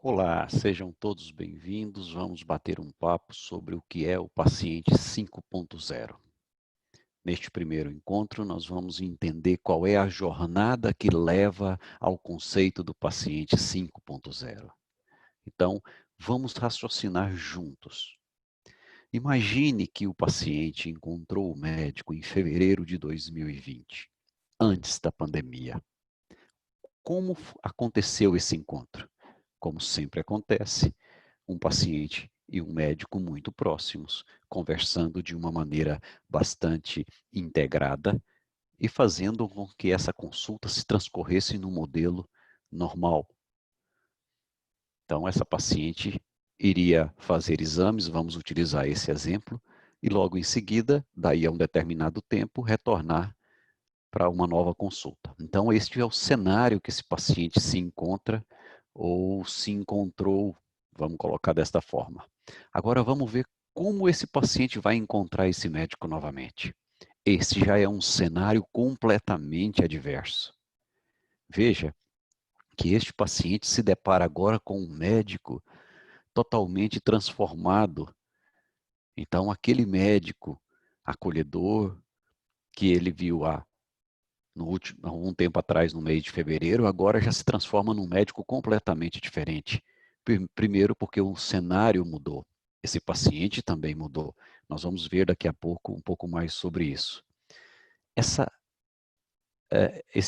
Olá, sejam todos bem-vindos. Vamos bater um papo sobre o que é o paciente 5.0. Neste primeiro encontro, nós vamos entender qual é a jornada que leva ao conceito do paciente 5.0. Então, vamos raciocinar juntos. Imagine que o paciente encontrou o médico em fevereiro de 2020, antes da pandemia. Como aconteceu esse encontro? Como sempre acontece, um paciente e um médico muito próximos, conversando de uma maneira bastante integrada e fazendo com que essa consulta se transcorresse no modelo normal. Então, essa paciente iria fazer exames, vamos utilizar esse exemplo, e logo em seguida, daí a um determinado tempo, retornar para uma nova consulta. Então, este é o cenário que esse paciente se encontra ou se encontrou, vamos colocar desta forma. Agora vamos ver como esse paciente vai encontrar esse médico novamente. Esse já é um cenário completamente adverso. Veja que este paciente se depara agora com um médico totalmente transformado. Então, aquele médico acolhedor que ele viu há um tempo atrás, no mês de fevereiro, agora já se transforma num médico completamente diferente. Primeiro porque o cenário mudou. Esse paciente também mudou. Nós vamos ver daqui a pouco um pouco mais sobre isso. Esse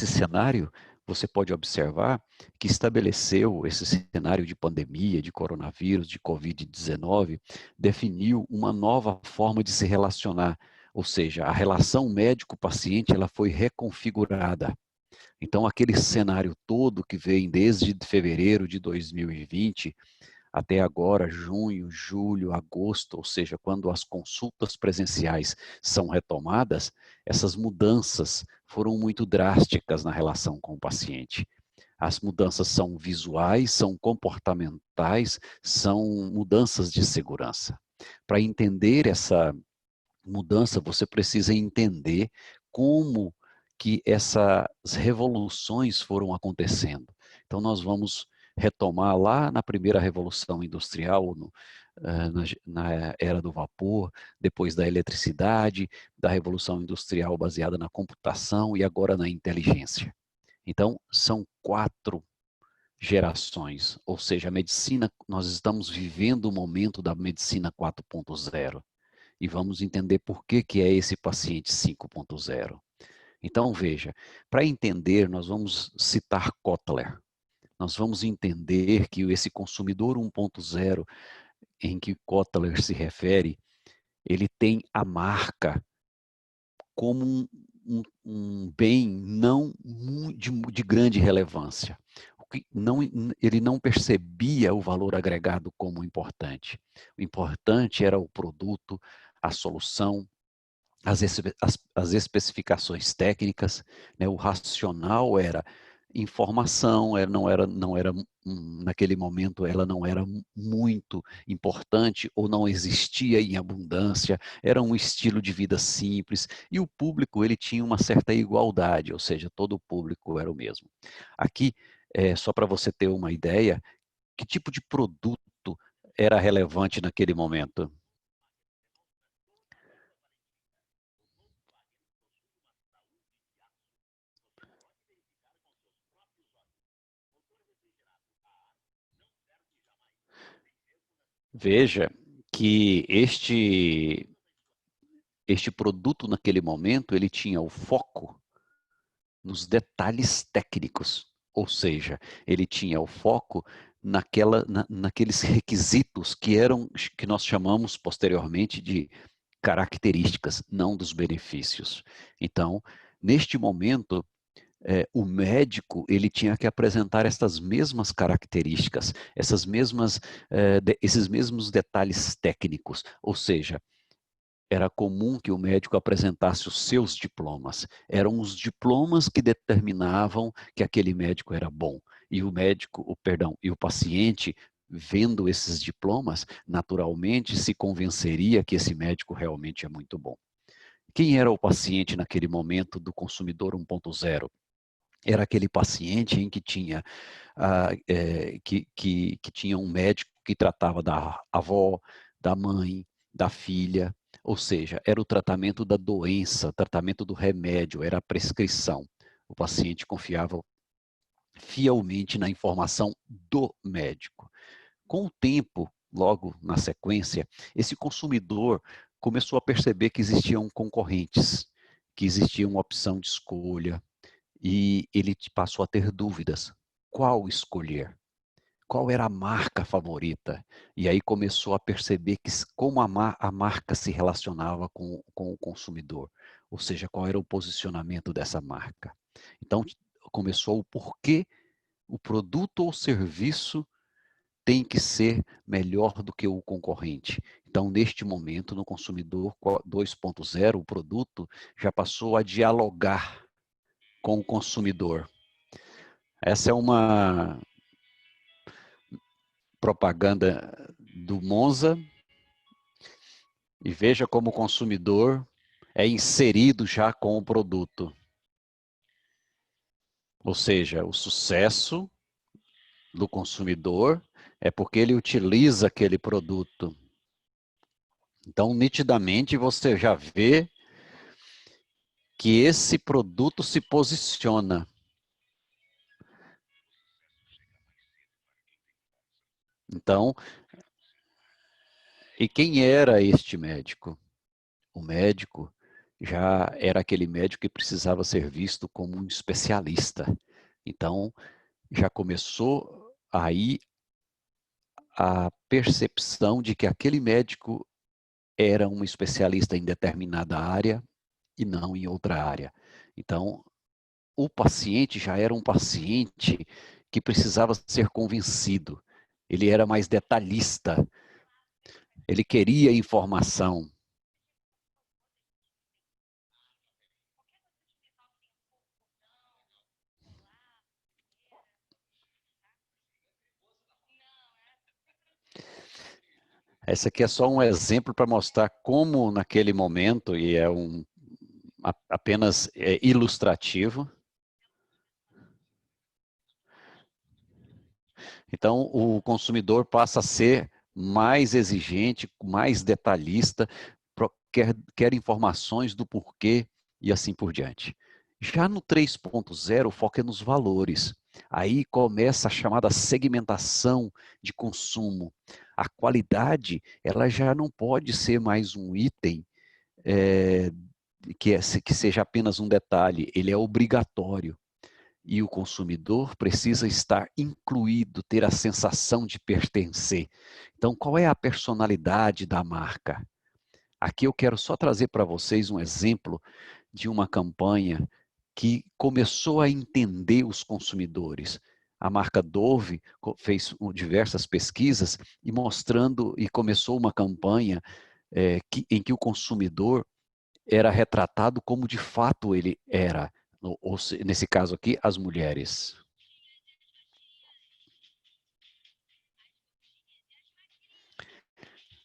cenário, você pode observar que estabeleceu esse cenário de pandemia, de coronavírus, de Covid-19, definiu uma nova forma de se relacionar, ou seja, a relação médico-paciente ela foi reconfigurada. Então, aquele cenário todo que vem desde fevereiro de 2020 até agora, junho, julho, agosto, ou seja, quando as consultas presenciais são retomadas, essas mudanças foram muito drásticas na relação com o paciente. As mudanças são visuais, são comportamentais, são mudanças de segurança. Para entender essa mudança, você precisa entender como que essas revoluções foram acontecendo. Então, nós vamos retomar lá na primeira revolução industrial, na era do vapor, depois da eletricidade, da revolução industrial baseada na computação e agora na inteligência. Então, são 4 gerações, ou seja, a medicina, nós estamos vivendo o momento da medicina 4.0 e vamos entender por que que é esse paciente 5.0. Então, veja, para entender, nós vamos citar Kotler. Nós vamos entender que esse consumidor 1.0, em que Kotler se refere, ele tem a marca como um bem não de grande relevância. Não, ele não percebia o valor agregado como importante. O importante era o produto, a solução, as especificações técnicas, né? O racional era informação, não era naquele momento ela não era muito importante ou não existia em abundância, era um estilo de vida simples e o público ele tinha uma certa igualdade, ou seja, todo o público era o mesmo. Aqui, só para você ter uma ideia, que tipo de produto era relevante naquele momento? Veja que este produto naquele momento ele tinha o foco nos detalhes técnicos, ou seja, ele tinha o foco naqueles requisitos que nós chamamos posteriormente de características, não dos benefícios. Então, neste momento, o médico ele tinha que apresentar essas mesmas características, esses mesmos detalhes técnicos, ou seja, era comum que o médico apresentasse os seus diplomas. Eram os diplomas que determinavam que aquele médico era bom. E e o paciente, vendo esses diplomas, naturalmente se convenceria que esse médico realmente é muito bom. Quem era o paciente naquele momento do consumidor 1.0? era aquele paciente em que tinha, que tinha um médico que tratava da avó, da mãe, da filha, ou seja, era o tratamento da doença, tratamento do remédio, era a prescrição. O paciente confiava fielmente na informação do médico. Com o tempo, logo na sequência, esse consumidor começou a perceber que existiam concorrentes, que existia uma opção de escolha, e ele passou a ter dúvidas. Qual escolher? Qual era a marca favorita? E aí começou a perceber que, como a marca se relacionava com o consumidor, ou seja, qual era o posicionamento dessa marca. Então, começou o porquê o produto ou serviço tem que ser melhor do que o concorrente. Então, neste momento, no consumidor 2.0, o produto já passou a dialogar com o consumidor. Essa é uma propaganda do Monza, e veja como o consumidor é inserido já com o produto. Ou seja, o sucesso do consumidor é porque ele utiliza aquele produto. Então, nitidamente, você já vê que esse produto se posiciona. Então, e quem era este médico? O médico já era aquele médico que precisava ser visto como um especialista. Então, já começou aí a percepção de que aquele médico era um especialista em determinada área e não em outra área. Então, o paciente já era um paciente que precisava ser convencido. Ele era mais detalhista, ele queria informação. Esse aqui é só um exemplo para mostrar como naquele momento, e é apenas ilustrativo. Então, o consumidor passa a ser mais exigente, mais detalhista, quer informações do porquê e assim por diante. Já no 3.0, o foco é nos valores. Aí começa a chamada segmentação de consumo. A qualidade, ela já não pode ser mais um item é, que seja apenas um detalhe, ele é obrigatório. E o consumidor precisa estar incluído, ter a sensação de pertencer. Então, qual é a personalidade da marca? Aqui eu quero só trazer para vocês um exemplo de uma campanha que começou a entender os consumidores. A marca Dove fez diversas pesquisas e mostrando, e começou uma campanha em que o consumidor era retratado como de fato ele era, ou nesse caso aqui, as mulheres.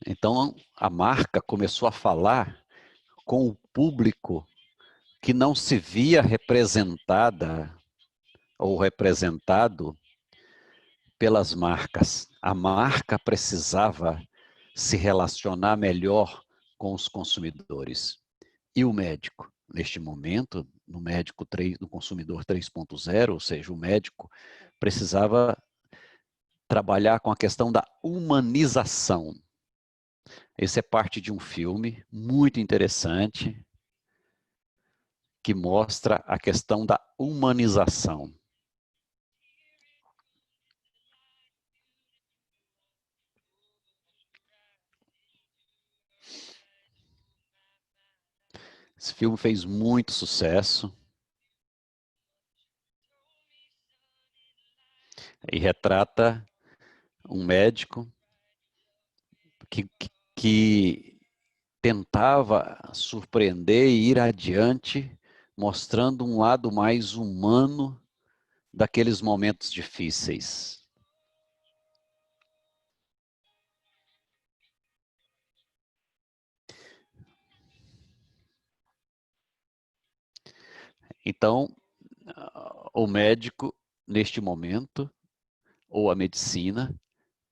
Então, a marca começou a falar com o público que não se via representada ou representado pelas marcas. A marca precisava se relacionar melhor com os consumidores. E o médico? Neste momento, no consumidor 3.0, ou seja, o médico precisava trabalhar com a questão da humanização. Esse é parte de um filme muito interessante que mostra a questão da humanização. Esse filme fez muito sucesso e retrata um médico que tentava surpreender e ir adiante, mostrando um lado mais humano daqueles momentos difíceis. Então, o médico, neste momento, ou a medicina,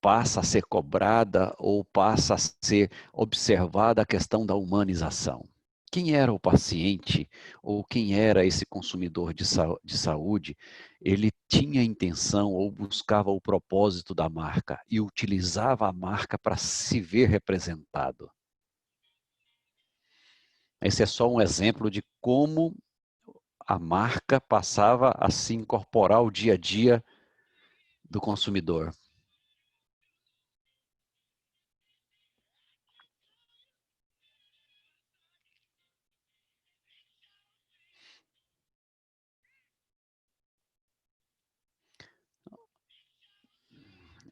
passa a ser cobrada ou passa a ser observada a questão da humanização. Quem era o paciente ou quem era esse consumidor de saúde, ele tinha a intenção ou buscava o propósito da marca e utilizava a marca para se ver representado. Esse é só um exemplo de como a marca passava a se incorporar ao dia a dia do consumidor.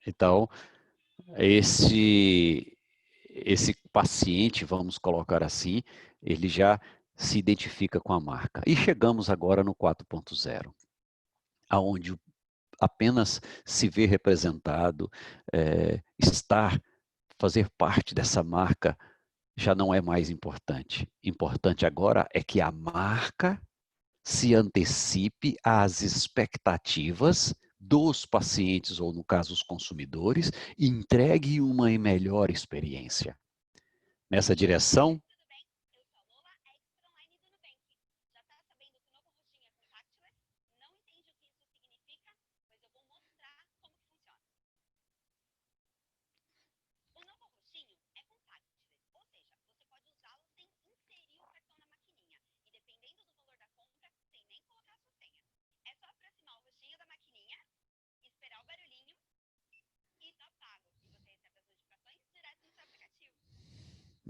Então, esse paciente, vamos colocar assim, ele já se identifica com a marca. E chegamos agora no 4.0, aonde apenas se vê representado, estar, fazer parte dessa marca já não é mais importante. Importante agora é que a marca se antecipe às expectativas dos pacientes, ou no caso os consumidores, e entregue uma melhor experiência. Nessa direção,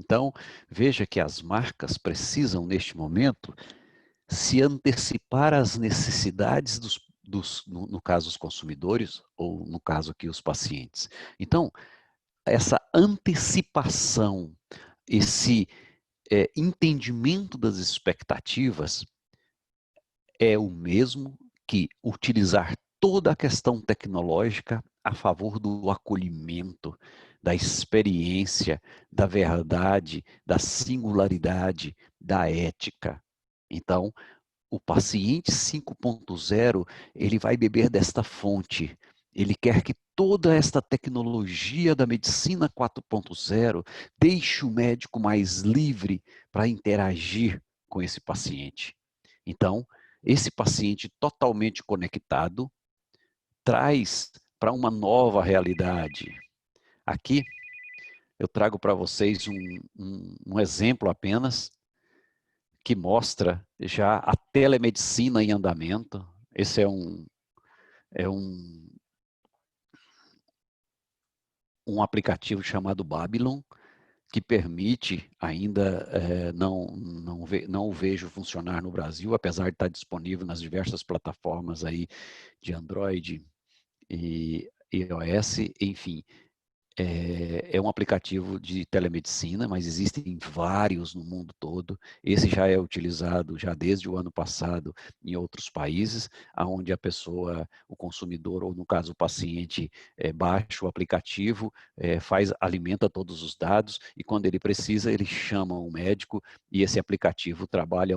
então, veja que as marcas precisam, neste momento, se antecipar às necessidades no caso, os consumidores, ou no caso aqui, os pacientes. Então, essa antecipação, esse entendimento das expectativas é o mesmo que utilizar toda a questão tecnológica a favor do acolhimento, da experiência, da verdade, da singularidade, da ética. Então, o paciente 5.0, ele vai beber desta fonte. Ele quer que toda esta tecnologia da medicina 4.0 deixe o médico mais livre para interagir com esse paciente. Então, esse paciente totalmente conectado traz para uma nova realidade. Aqui, eu trago para vocês um exemplo apenas que mostra já a telemedicina em andamento. Esse é um aplicativo chamado Babylon, que permite, ainda não o vejo funcionar no Brasil, apesar de estar disponível nas diversas plataformas aí de Android e iOS, enfim. É um aplicativo de telemedicina, mas existem vários no mundo todo. Esse já é utilizado já desde o ano passado em outros países, onde a pessoa, o consumidor, ou no caso o paciente, baixa o aplicativo, alimenta todos os dados, e quando ele precisa, ele chama um médico, e esse aplicativo trabalha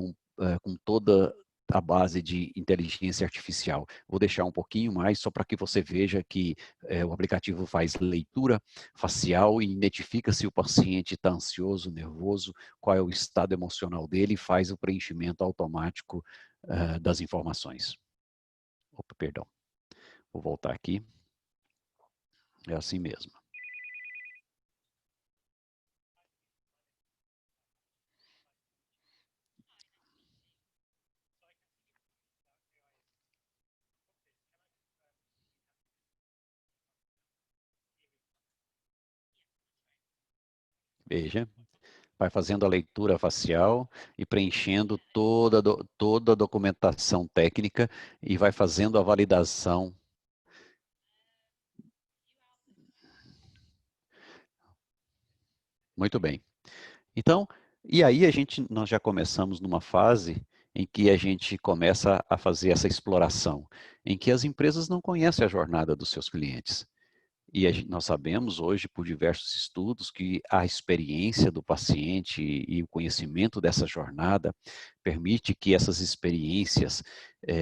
com toda a base de inteligência artificial. Vou deixar um pouquinho mais, só para que você veja que o aplicativo faz leitura facial e identifica se o paciente está ansioso, nervoso, qual é o estado emocional dele, e faz o preenchimento automático das informações. Opa, perdão. Vou voltar aqui. É assim mesmo. Veja, vai fazendo a leitura facial e preenchendo toda a documentação técnica e vai fazendo a validação. Muito bem. Então, e aí nós já começamos numa fase em que a gente começa a fazer essa exploração, em que as empresas não conhecem a jornada dos seus clientes. E nós sabemos hoje, por diversos estudos, que a experiência do paciente e o conhecimento dessa jornada permite que essas experiências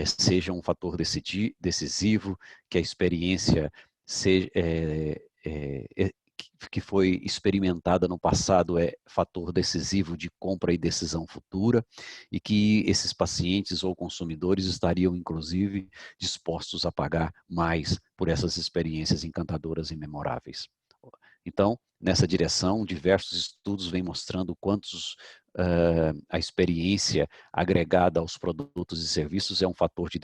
sejam um fator decisivo, que a experiência seja, que foi experimentada no passado é fator decisivo de compra e decisão futura, e que esses pacientes ou consumidores estariam, inclusive, dispostos a pagar mais por essas experiências encantadoras e memoráveis. Então, nessa direção, diversos estudos vêm mostrando quantos a experiência agregada aos produtos e serviços é um fator de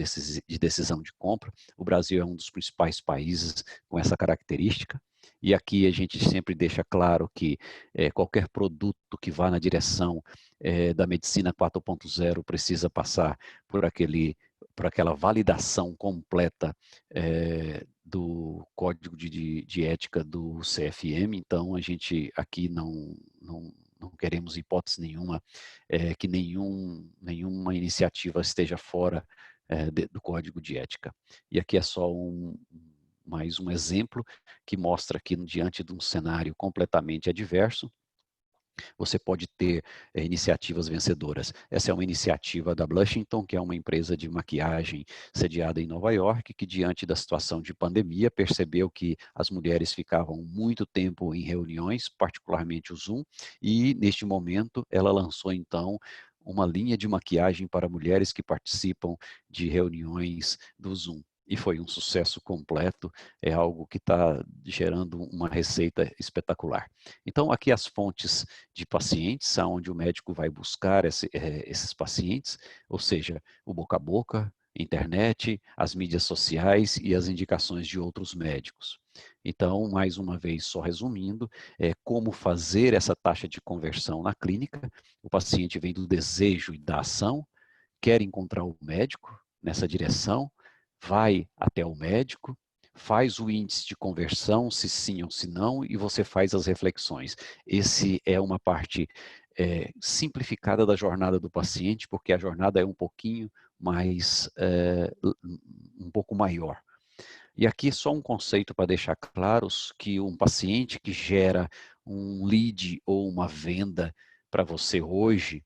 decisão de compra. O Brasil é um dos principais países com essa característica. E aqui a gente sempre deixa claro que qualquer produto que vá na direção da medicina 4.0 precisa passar por aquela validação completa do código de ética do CFM. Então, a gente aqui não queremos hipótese nenhuma que nenhuma iniciativa esteja fora do código de ética. E aqui é só mais um exemplo que mostra que, diante de um cenário completamente adverso, você pode ter iniciativas vencedoras. Essa é uma iniciativa da Blushington, que é uma empresa de maquiagem sediada em Nova York, que, diante da situação de pandemia, percebeu que as mulheres ficavam muito tempo em reuniões, particularmente o Zoom, e neste momento ela lançou então uma linha de maquiagem para mulheres que participam de reuniões do Zoom. E foi um sucesso completo, é algo que está gerando uma receita espetacular. Então, aqui as fontes de pacientes, aonde o médico vai buscar esses pacientes, ou seja, o boca a boca, internet, as mídias sociais e as indicações de outros médicos. Então, mais uma vez, só resumindo, como fazer essa taxa de conversão na clínica. O paciente vem do desejo e da ação, quer encontrar o médico nessa direção, vai até o médico, faz o índice de conversão, se sim ou se não, e você faz as reflexões. Esse é uma parte simplificada da jornada do paciente, porque a jornada é um pouquinho mais, um pouco maior. E aqui só um conceito para deixar claros que um paciente que gera um lead ou uma venda para você hoje,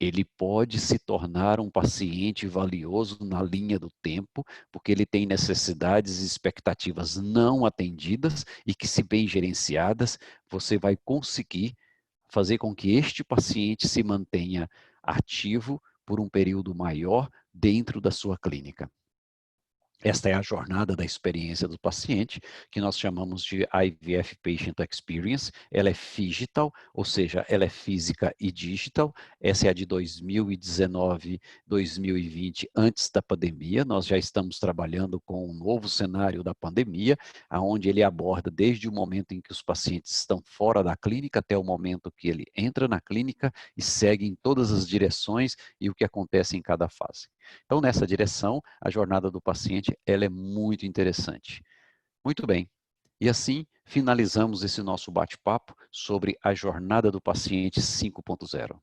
ele pode se tornar um paciente valioso na linha do tempo, porque ele tem necessidades e expectativas não atendidas e que, se bem gerenciadas, você vai conseguir fazer com que este paciente se mantenha ativo por um período maior dentro da sua clínica. Esta é a jornada da experiência do paciente, que nós chamamos de IVF Patient Experience. Ela é digital, ou seja, ela é física e digital. Essa é a de 2019, 2020, antes da pandemia. Nós já estamos trabalhando com um novo cenário da pandemia, onde ele aborda desde o momento em que os pacientes estão fora da clínica até o momento que ele entra na clínica e segue em todas as direções e o que acontece em cada fase. Então, nessa direção, a jornada do paciente, ela é muito interessante. Muito bem. E assim, finalizamos esse nosso bate-papo sobre a jornada do paciente 5.0.